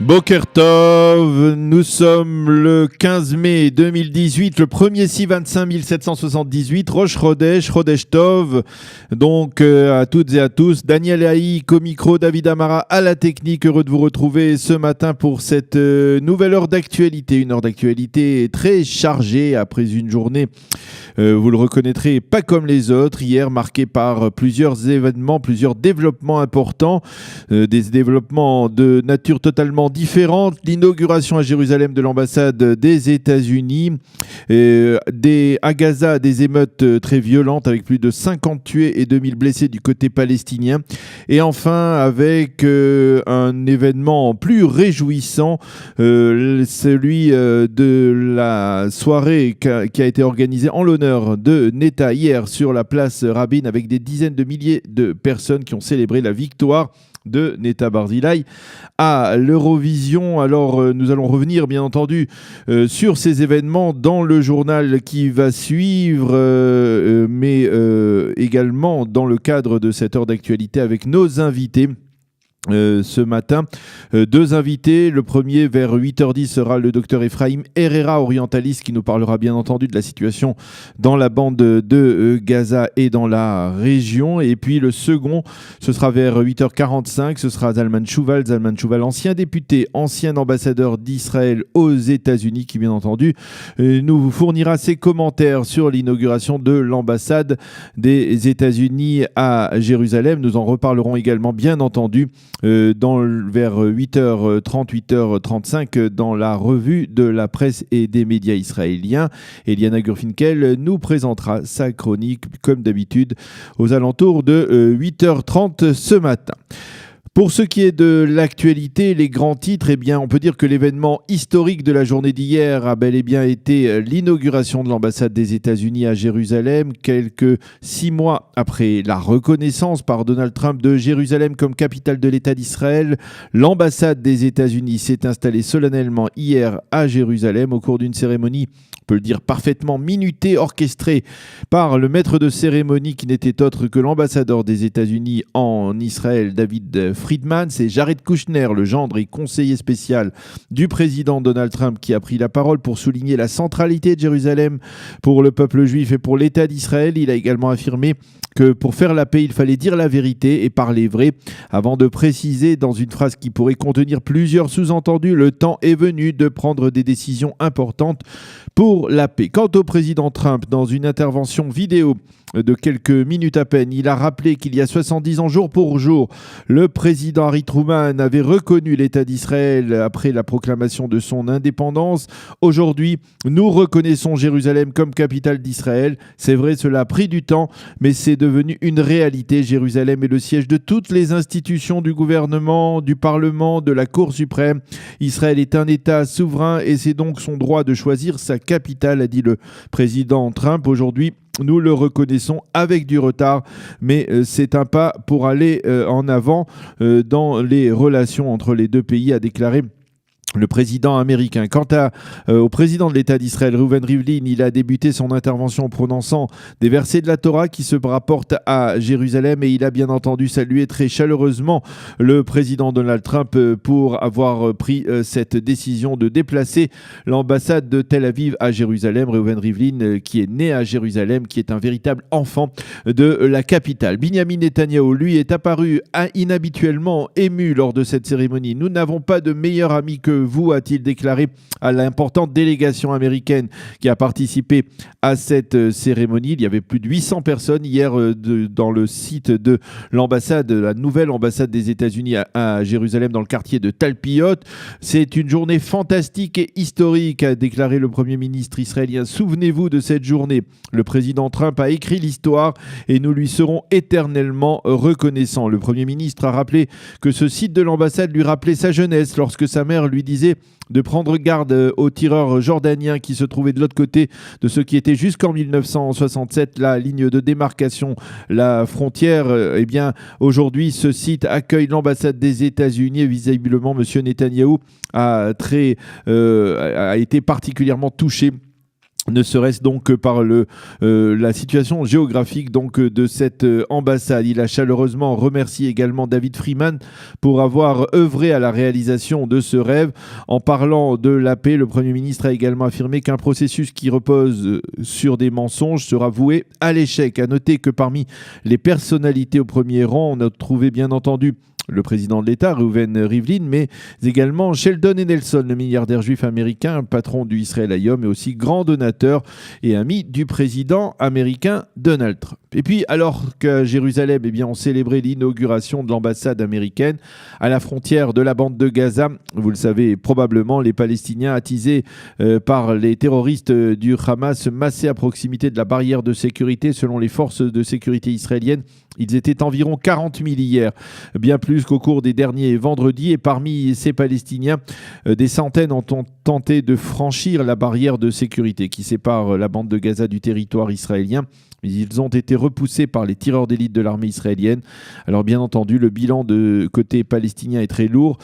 Boker Tov, nous sommes le 15 mai 2018, le premier Si 25 778, Rosh Chodesh, Chodesh Tov. Donc à toutes et à tous, Daniel Haïk au micro, David Amara à la technique, heureux de vous retrouver ce matin pour cette nouvelle heure d'actualité. Une heure d'actualité très chargée après une journée, vous le reconnaîtrez, pas comme les autres, hier marquée par plusieurs événements, plusieurs développements importants, des développements de nature totalement différente. L'inauguration à Jérusalem de l'ambassade des États-Unis, à Gaza, des émeutes très violentes avec plus de 50 tués et 2000 blessés du côté palestinien. Et enfin, avec un événement plus réjouissant, celui de la soirée qui a été organisée en l'honneur de Neta hier sur la place Rabin, avec des dizaines de milliers de personnes qui ont célébré la victoire de Neta Barzilai à l'Eurovision. Alors nous allons revenir bien entendu sur ces événements dans le journal qui va suivre, mais également dans le cadre de cette heure d'actualité avec nos invités. Ce matin, deux invités. Le premier, vers 8h10, sera le docteur Ephraim Herrera, orientaliste, qui nous parlera bien entendu de la situation dans la bande de Gaza et dans la région. Et puis le second, ce sera vers 8h45, ce sera Zalman Chouval, ancien député, ancien ambassadeur d'Israël aux États-Unis, qui bien entendu nous fournira ses commentaires sur l'inauguration de l'ambassade des États-Unis à Jérusalem. Nous en reparlerons également bien entendu vers 8h30, 8h35 dans la revue de la presse et des médias israéliens. Eliana Gurfinkel nous présentera sa chronique comme d'habitude aux alentours de 8h30 ce matin. Pour ce qui est de l'actualité, les grands titres, eh bien, on peut dire que l'événement historique de la journée d'hier a bel et bien été l'inauguration de l'ambassade des États-Unis à Jérusalem, quelques 6 mois après la reconnaissance par Donald Trump de Jérusalem comme capitale de l'État d'Israël. L'ambassade des États-Unis s'est installée solennellement hier à Jérusalem au cours d'une cérémonie, on peut le dire, parfaitement minutée, orchestrée par le maître de cérémonie qui n'était autre que l'ambassadeur des États-Unis en Israël, David Friedman. C'est Jared Kushner, le gendre et conseiller spécial du président Donald Trump, qui a pris la parole pour souligner la centralité de Jérusalem pour le peuple juif et pour l'État d'Israël. Il a également affirmé que pour faire la paix, il fallait dire la vérité et parler vrai, avant de préciser dans une phrase qui pourrait contenir plusieurs sous-entendus: le temps est venu de prendre des décisions importantes pour la paix. Quant au président Trump, dans une intervention vidéo de quelques minutes à peine, il a rappelé qu'il y a 70 ans, jour pour jour, le président Harry Truman avait reconnu l'État d'Israël après la proclamation de son indépendance. Aujourd'hui, nous reconnaissons Jérusalem comme capitale d'Israël. C'est vrai, cela a pris du temps, mais c'est devenu une réalité. Jérusalem est le siège de toutes les institutions du gouvernement, du Parlement, de la Cour suprême. Israël est un État souverain et c'est donc son droit de choisir sa capitale, a dit le président Trump. Aujourd'hui, nous le reconnaissons avec du retard, mais c'est un pas pour aller en avant dans les relations entre les deux pays, a déclaré le président américain. Quant au président de l'État d'Israël, Reuven Rivlin, il a débuté son intervention en prononçant des versets de la Torah qui se rapportent à Jérusalem, et il a bien entendu salué très chaleureusement le président Donald Trump pour avoir pris cette décision de déplacer l'ambassade de Tel Aviv à Jérusalem. Reuven Rivlin, qui est né à Jérusalem, qui est un véritable enfant de la capitale. Binyamin Netanyahou, lui, est apparu inhabituellement ému lors de cette cérémonie. Nous n'avons pas de meilleur ami que vous, a-t-il déclaré à l'importante délégation américaine qui a participé à cette cérémonie. Il y avait plus de 800 personnes hier dans le site de l'ambassade, la nouvelle ambassade des États-Unis à Jérusalem, dans le quartier de Talpiot. C'est une journée fantastique et historique, a déclaré le Premier ministre israélien. Souvenez-vous de cette journée. Le président Trump a écrit l'histoire et nous lui serons éternellement reconnaissants. Le Premier ministre a rappelé que ce site de l'ambassade lui rappelait sa jeunesse, lorsque sa mère lui disait de prendre garde aux tireurs jordaniens qui se trouvaient de l'autre côté de ce qui était jusqu'en 1967 la ligne de démarcation, la frontière. Eh bien, aujourd'hui, ce site accueille l'ambassade des États-Unis et visiblement, M. Netanyahou a été particulièrement touché ne serait-ce donc que par la situation géographique donc, de cette ambassade. Il a chaleureusement remercié également David Freeman pour avoir œuvré à la réalisation de ce rêve. En parlant de la paix, le Premier ministre a également affirmé qu'un processus qui repose sur des mensonges sera voué à l'échec. À noter que parmi les personnalités au premier rang, on a trouvé bien entendu le président de l'État, Reuven Rivlin, mais également Sheldon Adelson, le milliardaire juif américain, patron du Israel Hayom et aussi grand donateur et ami du président américain Donald Trump. Et puis, alors qu'à Jérusalem, on célébrait l'inauguration de l'ambassade américaine à la frontière de la bande de Gaza, vous le savez probablement, les Palestiniens attisés par les terroristes du Hamas se massaient à proximité de la barrière de sécurité. Selon les forces de sécurité israéliennes, ils étaient environ 40 000 hier, bien plus qu'au cours des derniers vendredis. Et parmi ces Palestiniens, des centaines ont tenté de franchir la barrière de sécurité qui sépare la bande de Gaza du territoire israélien. Mais ils ont été repoussés par les tireurs d'élite de l'armée israélienne. Alors bien entendu, le bilan de côté palestinien est très lourd.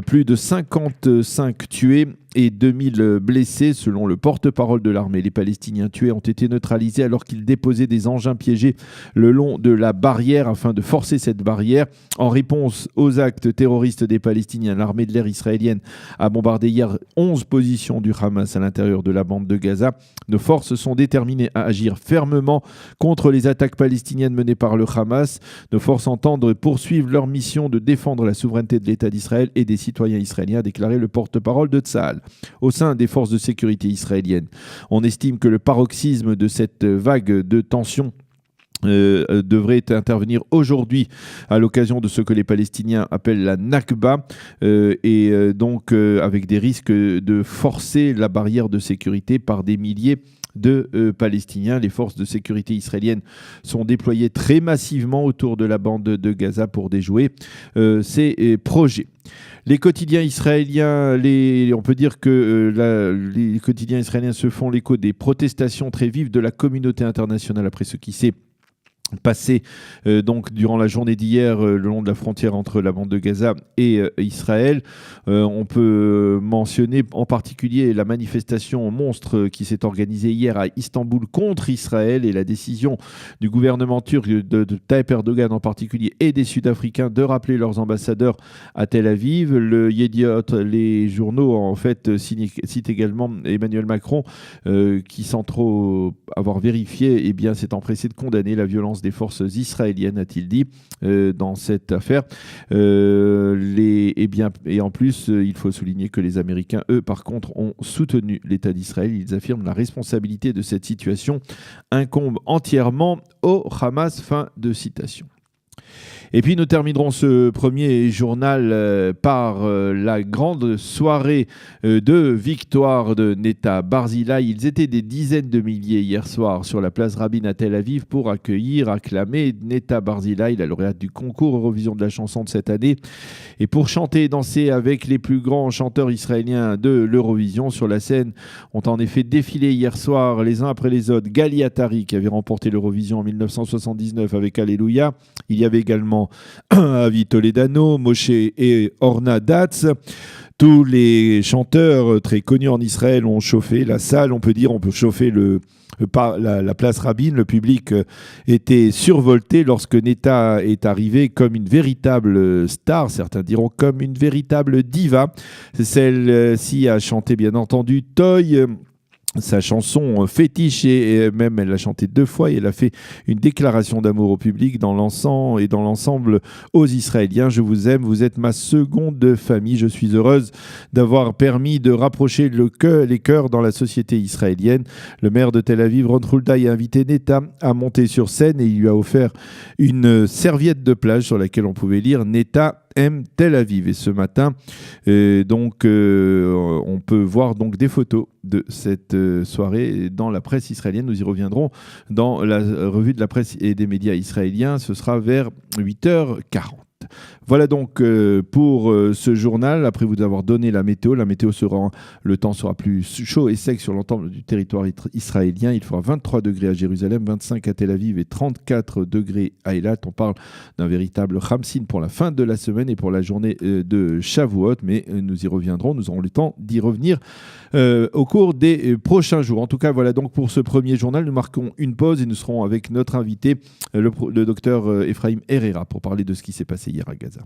Plus de 55 tués et 2000 blessés selon le porte-parole de l'armée. Les Palestiniens tués ont été neutralisés alors qu'ils déposaient des engins piégés le long de la barrière afin de forcer cette barrière. En réponse aux actes terroristes des Palestiniens, l'armée de l'air israélienne a bombardé hier 11 positions du Hamas à l'intérieur de la bande de Gaza. Nos forces sont déterminées à agir fermement contre les attaques palestiniennes menées par le Hamas. Nos forces entendent poursuivre leur mission de défendre la souveraineté de l'État d'Israël et des citoyens israéliens, a déclaré le porte-parole de Tsahal. Au sein des forces de sécurité israéliennes, on estime que le paroxysme de cette vague de tensions devrait intervenir aujourd'hui à l'occasion de ce que les Palestiniens appellent la Nakba donc avec des risques de forcer la barrière de sécurité par des milliers de Palestiniens. Les forces de sécurité israéliennes sont déployées très massivement autour de la bande de Gaza pour déjouer ces projets. Les quotidiens israéliens, on peut dire que les quotidiens israéliens se font l'écho des protestations très vives de la communauté internationale après ce qui s'est passé donc durant la journée d'hier le long de la frontière entre la bande de Gaza et Israël. On peut mentionner en particulier la manifestation monstre qui s'est organisée hier à Istanbul contre Israël et la décision du gouvernement turc de Tayyip Erdogan en particulier et des Sud-Africains de rappeler leurs ambassadeurs à Tel Aviv. Le Yediot, les journaux en fait citent également Emmanuel Macron qui sans trop avoir vérifié s'est empressé de condamner la violence des forces israéliennes, a-t-il dit, dans cette affaire. Et en plus, il faut souligner que les Américains, eux, par contre, ont soutenu l'État d'Israël. Ils affirment la responsabilité de cette situation incombe entièrement au Hamas. Fin de citation. Et puis nous terminerons ce premier journal par la grande soirée de victoire de Netta Barzilai. Ils étaient des dizaines de milliers hier soir sur la place Rabin à Tel Aviv pour acclamer Netta Barzilai, la lauréate du concours Eurovision de la chanson de cette année, et pour chanter et danser avec les plus grands chanteurs israéliens de l'Eurovision. Sur la scène ont en effet défilé hier soir les uns après les autres Gali Atari qui avait remporté l'Eurovision en 1979 avec Alléluia. Il y avait également Avi Toledano, Moshe et Orna Datz. Tous les chanteurs très connus en Israël ont chauffé la salle. On peut chauffer la place Rabin. Le public était survolté lorsque Netta est arrivée comme une véritable star, certains diront comme une véritable diva. Celle-ci a chanté bien entendu Toy, sa chanson fétiche, et même elle l'a chantée 2 fois et elle a fait une déclaration d'amour au public dans l'ensemble aux Israéliens. Je vous aime, vous êtes ma seconde famille. Je suis heureuse d'avoir permis de rapprocher les cœurs dans la société israélienne. Le maire de Tel Aviv, Ron Hulday, a invité Netta à monter sur scène et il lui a offert une serviette de plage sur laquelle on pouvait lire Netta aime Tel Aviv. Et ce matin, on peut voir donc des photos de cette soirée dans la presse israélienne. Nous y reviendrons dans la revue de la presse et des médias israéliens. Ce sera vers 8h40. Voilà donc pour ce journal. Après vous avoir donné la météo le temps sera plus chaud et sec sur l'ensemble du territoire israélien. Il fera 23 degrés à Jérusalem, 25 à Tel Aviv et 34 degrés à Eilat. On parle d'un véritable Khamsin pour la fin de la semaine et pour la journée de Shavuot, mais nous y reviendrons, nous aurons le temps d'y revenir au cours des prochains jours. En tout cas, voilà donc pour ce premier journal, nous marquons une pause et nous serons avec notre invité, le docteur Ephraim Herrera, pour parler de ce qui s'est passé hier à Gaza.